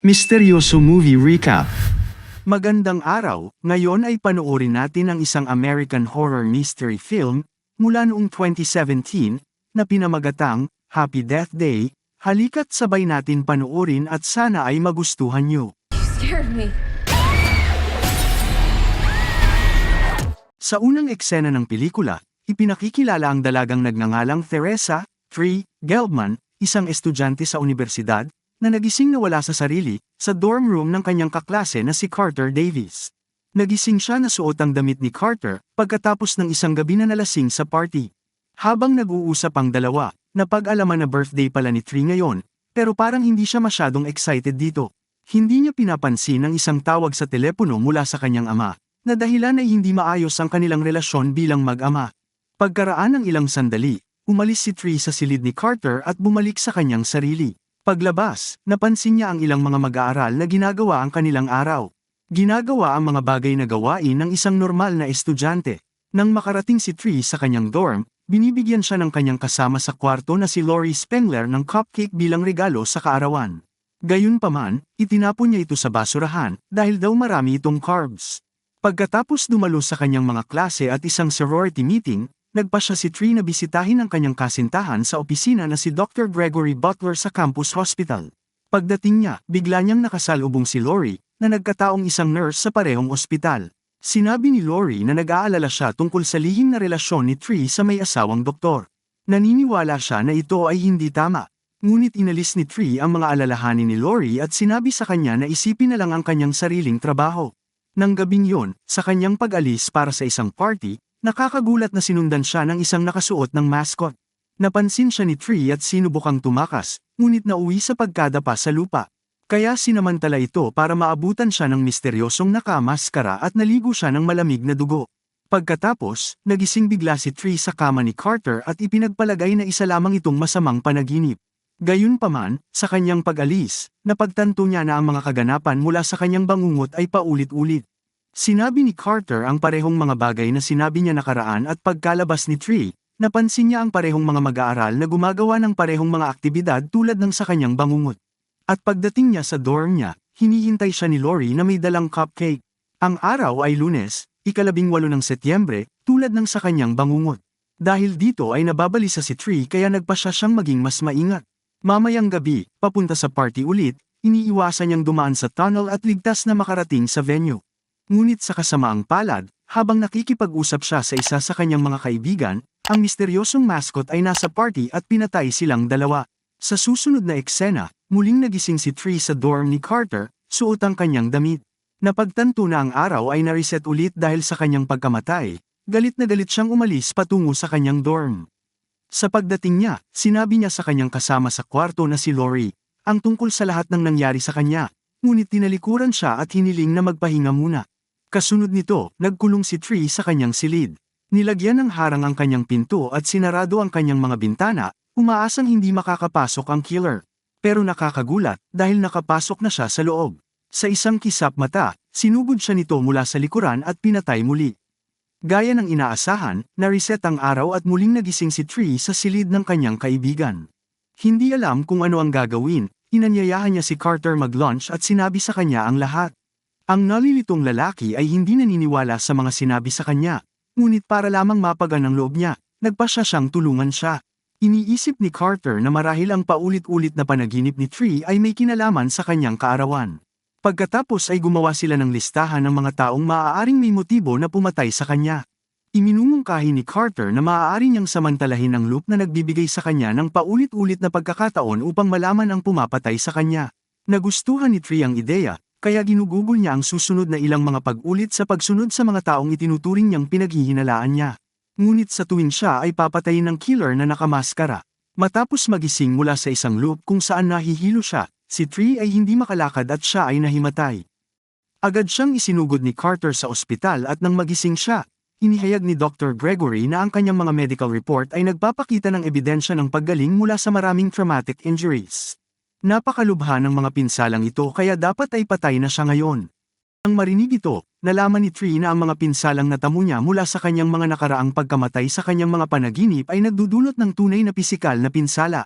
Misteryoso Movie Recap. Magandang araw, ngayon ay panoorin natin ang isang American horror mystery film mula noong 2017 na pinamagatang Happy Death Day. Halika't sabay natin panoorin at sana ay magustuhan nyo. You scared me. Sa unang eksena ng pelikula, ipinakikilala ang dalagang nagngangalang Teresa Tree Gelbman, isang estudyante sa universidad, na nagising na wala sa sarili, sa dorm room ng kanyang kaklase na si Carter Davis. Nagising siya na suot ang damit ni Carter, pagkatapos ng isang gabi na nalasing sa party. Habang nag-uusap ang dalawa, napag-alaman na birthday pala ni Tree ngayon, pero parang hindi siya masyadong excited dito. Hindi niya pinapansin ang isang tawag sa telepono mula sa kanyang ama, na dahilan ay hindi maayos ang kanilang relasyon bilang mag-ama. Pagkaraan ng ilang sandali, umalis si Tree sa silid ni Carter at bumalik sa kanyang sarili. Paglabas, napansin niya ang ilang mga mag-aaral na ginagawa ang kanilang araw. Ginagawa ang mga bagay na gawain ng isang normal na estudyante. Nang makarating si Tree sa kanyang dorm, binibigyan siya ng kanyang kasama sa kwarto na si Lori Spengler ng cupcake bilang regalo sa kaarawan. Gayunpaman, itinapon niya ito sa basurahan dahil daw marami itong carbs. Pagkatapos dumalo sa kanyang mga klase at isang sorority meeting, nagpasya si Tree na bisitahin ang kanyang kasintahan sa opisina na si Dr. Gregory Butler sa campus hospital. Pagdating niya, bigla niyang nakasalubong si Lori, na nagkataong isang nurse sa parehong ospital. Sinabi ni Lori na nag-aalala siya tungkol sa lihim na relasyon ni Tree sa may asawang doktor. Naniniwala siya na ito ay hindi tama. Ngunit inalis ni Tree ang mga alalahanin ni Lori at sinabi sa kanya na isipin na lang ang kanyang sariling trabaho. Nang gabing yon, sa kanyang pag-alis para sa isang party, nakakagulat na sinundan siya ng isang nakasuot ng mascot. Napansin siya ni Tree at sinubukang tumakas, ngunit nauwi sa pagkadapa sa lupa. Kaya sinamantala ito para maabutan siya ng misteryosong nakamaskara at naligo siya ng malamig na dugo. Pagkatapos, nagising bigla si Tree sa kama ni Carter at ipinagpalagay na isa lamang itong masamang panaginip. Gayunpaman, sa kanyang pag-alis, napagtanto niya na ang mga kaganapan mula sa kanyang bangungot ay paulit-ulit. Sinabi ni Carter ang parehong mga bagay na sinabi niya nakaraan at pagkalabas ni Tree, napansin niya ang parehong mga mag-aaral na gumagawa ng parehong mga aktibidad tulad ng sa kanyang bangungot. At pagdating niya sa dorm niya, hinihintay siya ni Lori na may dalang cupcake. Ang araw ay Lunes, 18 ng Setyembre, tulad ng sa kanyang bangungot. Dahil dito ay nababalisa si Tree kaya nagpasya siyang maging mas maingat. Mamayang gabi, papunta sa party ulit, iniiwasan niyang dumaan sa tunnel at ligtas na makarating sa venue. Ngunit sa kasamaang palad, habang nakikipag-usap siya sa isa sa kanyang mga kaibigan, ang misteryosong mascot ay nasa party at pinatay silang dalawa. Sa susunod na eksena, muling nagising si Tree sa dorm ni Carter, suot ang kanyang damit. Napagtanto na ang araw ay na-reset ulit dahil sa kanyang pagkamatay, galit na galit siyang umalis patungo sa kanyang dorm. Sa pagdating niya, sinabi niya sa kanyang kasama sa kwarto na si Lori, ang tungkol sa lahat ng nangyari sa kanya, ngunit tinalikuran siya at hiniling na magpahinga muna. Kasunod nito, nagkulong si Tree sa kanyang silid. Nilagyan ng harang ang kanyang pinto at sinarado ang kanyang mga bintana, umaasang hindi makakapasok ang killer. Pero nakakagulat, dahil nakapasok na siya sa loob. Sa isang kisap mata, sinugod siya nito mula sa likuran at pinatay muli. Gaya ng inaasahan, na-reset ang araw at muling nagising si Tree sa silid ng kanyang kaibigan. Hindi alam kung ano ang gagawin, inanyayahan niya si Carter mag-lunch at sinabi sa kanya ang lahat. Ang nalilitong lalaki ay hindi naniniwala sa mga sinabi sa kanya, ngunit para lamang mapagaan ang loob niya, nagpasya siyang tulungan siya. Iniisip ni Carter na marahil ang paulit-ulit na panaginip ni Tree ay may kinalaman sa kanyang kaarawan. Pagkatapos ay gumawa sila ng listahan ng mga taong maaaring may motibo na pumatay sa kanya. Iminumungkahi ni Carter na maaari niyang samantalahin ang loop na nagbibigay sa kanya ng paulit-ulit na pagkakataon upang malaman ang pumapatay sa kanya. Nagustuhan ni Tree ang ideya, kaya ginugugol niya ang susunod na ilang mga pag-ulit sa pagsunod sa mga taong itinuturing niyang pinaghihinalaan niya. Ngunit sa tuwing siya ay papatayin ng killer na nakamaskara. Matapos magising mula sa isang loop kung saan nahihilo siya, si Tree ay hindi makalakad at siya ay nahimatay. Agad siyang isinugod ni Carter sa ospital at nang magising siya, inihayag ni Dr. Gregory na ang kanyang mga medical report ay nagpapakita ng ebidensya ng paggaling mula sa maraming traumatic injuries. Napakalubha ng mga pinsalang ito kaya dapat ay patay na siya ngayon. Nang marinig ito, nalaman ni Tree na ang mga pinsalang natamo niya mula sa kanyang mga nakaraang pagkamatay sa kanyang mga panaginip ay nagdudulot ng tunay na pisikal na pinsala.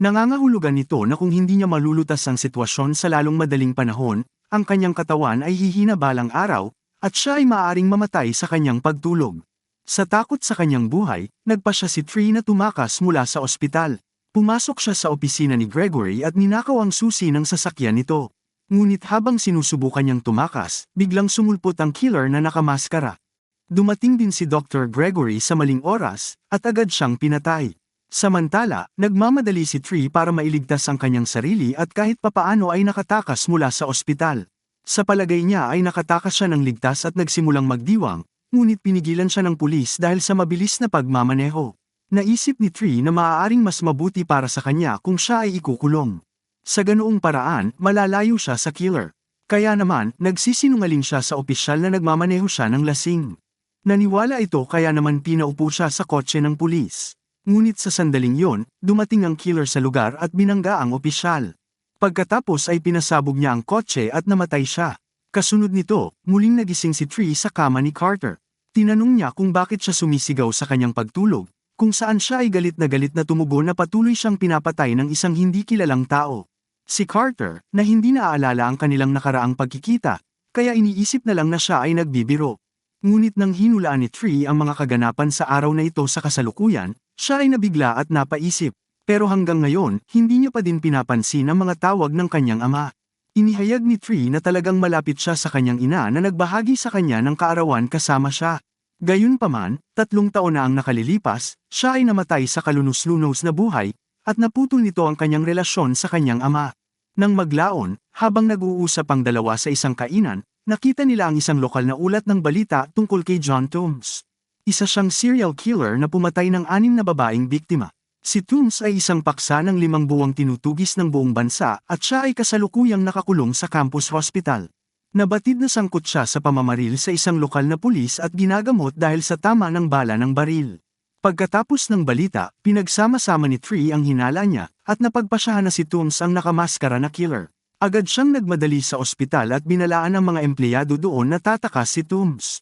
Nangangahulugan nito na kung hindi niya malulutas ang sitwasyon sa lalong madaling panahon, ang kanyang katawan ay hihina balang araw, at siya ay maaaring mamatay sa kanyang pagtulog. Sa takot sa kanyang buhay, nagpasya si Tree na tumakas mula sa ospital. Pumasok siya sa opisina ni Gregory at ninakaw ang susi ng sasakyan nito. Ngunit habang sinusubukan niyang tumakas, biglang sumulpot ang killer na nakamaskara. Dumating din si Dr. Gregory sa maling oras, at agad siyang pinatay. Samantala, nagmamadali si Tree para mailigtas ang kanyang sarili at kahit papaano ay nakatakas mula sa ospital. Sa palagay niya ay nakatakas siya ng ligtas at nagsimulang magdiwang, ngunit pinigilan siya ng pulis dahil sa mabilis na pagmamaneho. Naisip ni Tree na maaaring mas mabuti para sa kanya kung siya ay ikukulong. Sa ganoong paraan, malalayo siya sa killer. Kaya naman, nagsisinungaling siya sa opisyal na nagmamaneho siya ng lasing. Naniwala ito kaya naman pinaupo siya sa kotse ng pulis. Ngunit sa sandaling yon, dumating ang killer sa lugar at binangga ang opisyal. Pagkatapos ay pinasabog niya ang kotse at namatay siya. Kasunod nito, muling nagising si Tree sa kama ni Carter. Tinanong niya kung bakit siya sumisigaw sa kanyang pagtulog, kung saan siya ay galit na tumugon na patuloy siyang pinapatay ng isang hindi kilalang tao. Si Carter, na hindi naaalala ang kanilang nakaraang pagkikita, kaya iniisip na lang na siya ay nagbibiro. Ngunit nang hinulaan ni Tree ang mga kaganapan sa araw na ito sa kasalukuyan, siya ay nabigla at napaisip. Pero hanggang ngayon, hindi niya pa din pinapansin ang mga tawag ng kanyang ama. Inihayag ni Tree na talagang malapit siya sa kanyang ina na nagbahagi sa kanya ng kaarawan kasama siya. Gayunpaman, 3 taon na ang nakalilipas, siya ay namatay sa kalunos-lunos na buhay, at naputol nito ang kanyang relasyon sa kanyang ama. Nang maglaon, habang nag-uusap ang dalawa sa isang kainan, nakita nila ang isang lokal na ulat ng balita tungkol kay John Toombs. Isa siyang serial killer na pumatay ng 6 na babaeng biktima. Si Toombs ay isang paksa ng 5 buwang tinutugis ng buong bansa at siya ay kasalukuyang nakakulong sa campus hospital. Nabatid na sangkot siya sa pamamaril sa isang lokal na pulis at ginagamot dahil sa tama ng bala ng baril. Pagkatapos ng balita, pinagsama-sama ni Tree ang hinala niya at napagpasyahan na si Toombs ang nakamaskara na killer. Agad siyang nagmadali sa ospital at binalaan ng mga empleyado doon na tatakas si Toombs.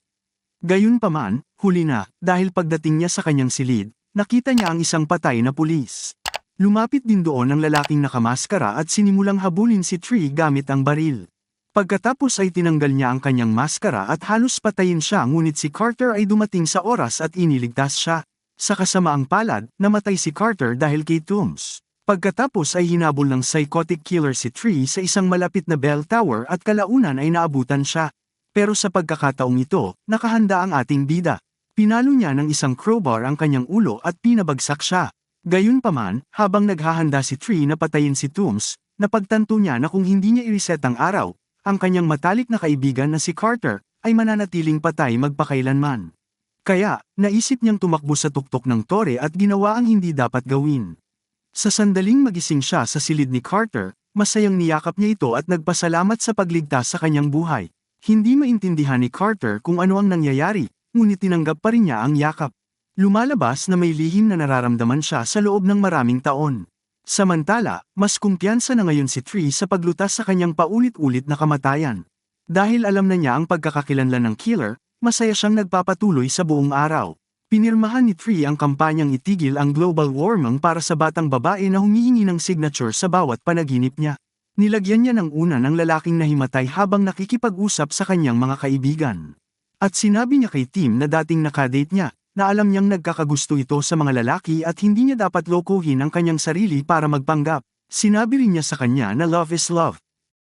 Gayunpaman, huli na, dahil pagdating niya sa kanyang silid, nakita niya ang isang patay na pulis. Lumapit din doon ang lalaking nakamaskara at sinimulang habulin si Tree gamit ang baril. Pagkatapos ay tinanggal niya ang kanyang maskara at halos patayin siya ngunit si Carter ay dumating sa oras at iniligtas siya. Sa kasamaang palad, namatay si Carter dahil kay Toombs. Pagkatapos ay hinabol ng psychotic killer si Tree sa isang malapit na bell tower at kalaunan ay naabutan siya. Pero sa pagkakataong ito, nakahanda ang ating bida. Pinalo niya ng isang crowbar ang kanyang ulo at pinabagsak siya. Gayunpaman, habang naghahanda si Tree na patayin si Toombs, napagtanto niya na kung hindi niya i-reset ang araw, ang kanyang matalik na kaibigan na si Carter, ay mananatiling patay magpakailanman. Kaya, naisip niyang tumakbo sa tuktok ng tore at ginawa ang hindi dapat gawin. Sa sandaling magising siya sa silid ni Carter, masayang niyakap niya ito at nagpasalamat sa pagligtas sa kanyang buhay. Hindi maintindihan ni Carter kung ano ang nangyayari, ngunit tinanggap pa rin niya ang yakap. Lumalabas na may lihim na nararamdaman siya sa loob ng maraming taon. Samantala, mas kumpiyansa na ngayon si Tree sa paglutas sa kanyang paulit-ulit na kamatayan. Dahil alam na niya ang pagkakakilanlan ng killer, masaya siyang nagpapatuloy sa buong araw. Pinirmahan ni Tree ang kampanyang itigil ang global warming para sa batang babae na humihingi ng signature sa bawat panaginip niya. Nilagyan niya ng una ng lalaking nahimatay habang nakikipag-usap sa kanyang mga kaibigan. At sinabi niya kay Tim na dating nakadate niya, na alam niyang nagkakagusto ito sa mga lalaki at hindi niya dapat lokohin ang kanyang sarili para magpanggap. Sinabi rin niya sa kanya na love is love.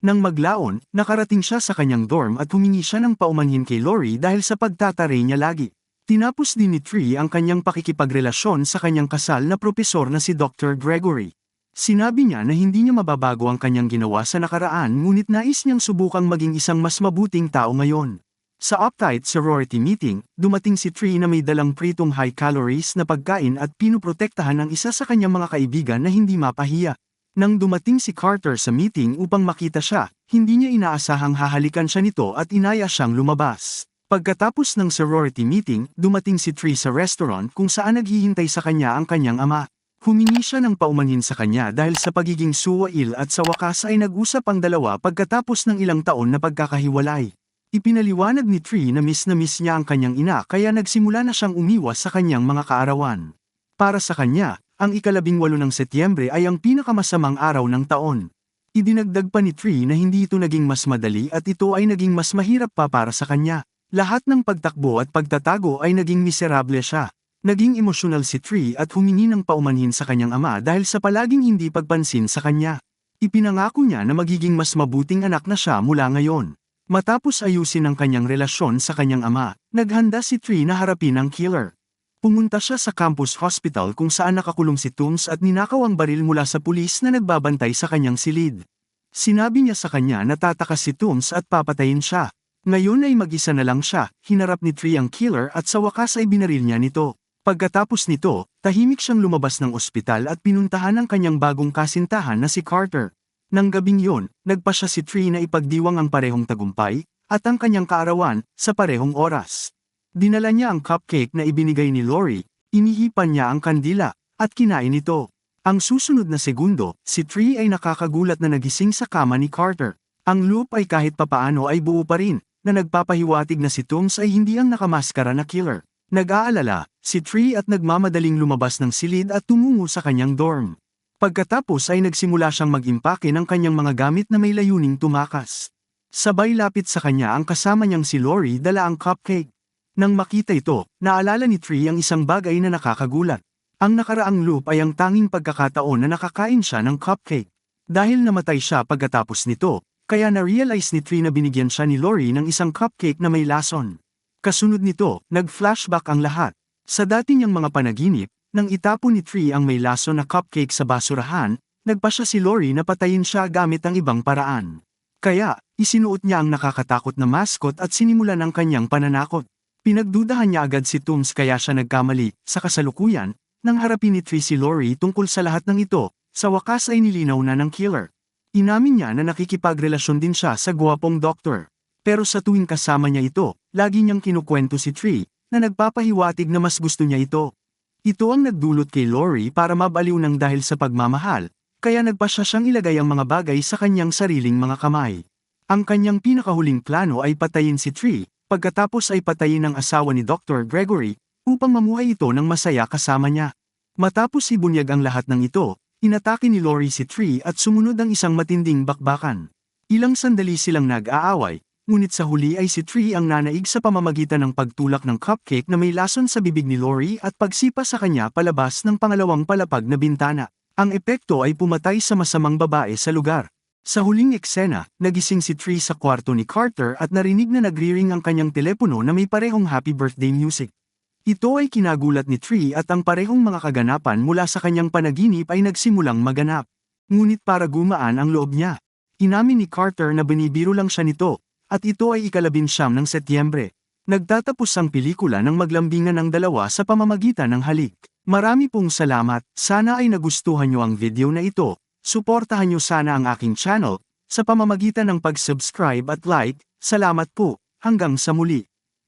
Nang maglaon, nakarating siya sa kanyang dorm at humingi siya ng paumanhin kay Lori dahil sa pagtataray niya lagi. Tinapos din ni Tree ang kanyang pakikipagrelasyon sa kanyang kasal na propesor na si Dr. Gregory. Sinabi niya na hindi niya mababago ang kanyang ginawa sa nakaraan ngunit nais niyang subukang maging isang mas mabuting tao ngayon. Sa uptight sorority meeting, dumating si Tree na may dalang pritong high calories na pagkain at pinuprotektahan ang isa sa kanyang mga kaibigan na hindi mapahiya. Nang dumating si Carter sa meeting upang makita siya, hindi niya inaasahang hahalikan siya nito at inaya siyang lumabas. Pagkatapos ng sorority meeting, dumating si Tree sa restaurant kung saan naghihintay sa kanya ang kanyang ama. Humingi siya ng paumanhin sa kanya dahil sa pagiging suwail at sa wakas ay nag-usap ang dalawa pagkatapos ng ilang taon na pagkakahiwalay. Ipinaliwanag ni Tree na miss niya ang kanyang ina kaya nagsimula na siyang umiwas sa kanyang mga kaarawan. Para sa kanya, ang ika-18 ng Setyembre ay ang pinakamasamang araw ng taon. Idinagdag pa ni Tree na hindi ito naging mas madali at ito ay naging mas mahirap pa para sa kanya. Lahat ng pagtakbo at pagtatago ay naging miserable siya. Naging emosyonal si Tree at humingi ng paumanhin sa kanyang ama dahil sa palaging hindi pagpansin sa kanya. Ipinangako niya na magiging mas mabuting anak na siya mula ngayon. Matapos ayusin ang kanyang relasyon sa kanyang ama, naghanda si Tree na harapin ang killer. Pumunta siya sa campus hospital kung saan nakakulong si Tooms at ninakaw ang baril mula sa pulis na nagbabantay sa kanyang silid. Sinabi niya sa kanya na tatakas si Tooms at papatayin siya. Ngayon ay mag-isa na lang siya, hinarap ni Tree ang killer at sa wakas ay binaril niya nito. Pagkatapos nito, tahimik siyang lumabas ng ospital at pinuntahan ang kanyang bagong kasintahan na si Carter. Nang gabing yun, nagpa siya si Tree na ipagdiwang ang parehong tagumpay, at ang kanyang kaarawan, sa parehong oras. Dinala niya ang cupcake na ibinigay ni Lori, inihipan niya ang kandila, at kinain ito. Ang susunod na segundo, si Tree ay nakakagulat na nagising sa kama ni Carter. Ang loop ay kahit papaano ay buo pa rin, na nagpapahiwatig na si Tooms ay hindi ang nakamaskara na killer. Nag-aalala, si Tree at nagmamadaling lumabas ng silid at tumungo sa kanyang dorm. Pagkatapos ay nagsimula siyang mag-impake ng kanyang mga gamit na may layuning tumakas. Sabay lapit sa kanya ang kasama niyang si Lori dala ang cupcake. Nang makita ito, naalala ni Tree ang isang bagay na nakakagulat. Ang nakaraang loop ay ang tanging pagkakataon na nakakain siya ng cupcake. Dahil namatay siya pagkatapos nito, kaya na-realize ni Tree na binigyan siya ni Lori ng isang cupcake na may lason. Kasunod nito, nag-flashback ang lahat. Sa dati niyang mga panaginip, nang itapon ni Tree ang may lason na cupcake sa basurahan, nagpa siya si Lori na patayin siya gamit ang ibang paraan. Kaya, isinuot niya ang nakakatakot na mascot at sinimulan ang kanyang pananakot. Pinagdudahan niya agad si Tooms kaya siya nagkamali. Sa kasalukuyan, nang harapin ni Tree si Lori tungkol sa lahat ng ito, sa wakas ay nilinaw na ng killer. Inamin niya na nakikipagrelasyon din siya sa gwapong doktor. Pero sa tuwing kasama niya ito, lagi niyang kinukwento si Tree, na nagpapahiwatig na mas gusto niya ito. Ito ang nagdulot kay Lori para mabaliw ng dahil sa pagmamahal, kaya nagpa siya siyang ilagay ang mga bagay sa kanyang sariling mga kamay. Ang kanyang pinakahuling plano ay patayin si Tree, pagkatapos ay patayin ang asawa ni Dr. Gregory, upang mamuhay ito ng masaya kasama niya. Matapos ibunyag ang lahat ng ito, inatake ni Lori si Tree at sumunod ang isang matinding bakbakan. Ilang sandali silang nag-aaway, ngunit sa huli ay si Tree ang nanaig sa pamamagitan ng pagtulak ng cupcake na may lason sa bibig ni Lori at pagsipa sa kanya palabas ng pangalawang palapag na bintana. Ang epekto ay pumatay sa masamang babae sa lugar. Sa huling eksena, nagising si Tree sa kwarto ni Carter at narinig na nagri-ring ang kanyang telepono na may parehong happy birthday music. Ito ay kinagulat ni Tree at ang parehong mga kaganapan mula sa kanyang panaginip ay nagsimulang maganap. Ngunit para gumaan ang loob niya, inamin ni Carter na binibiro lang siya nito, at ito ay ika-19 ng Setyembre. Nagtatapos ang pelikula nang maglambingan ang dalawa sa pamamagitan ng halik. Marami pong salamat, sana ay nagustuhan niyo ang video na ito. Suportahan niyo sana ang aking channel, sa pamamagitan ng pag-subscribe at like. Salamat po, hanggang sa muli.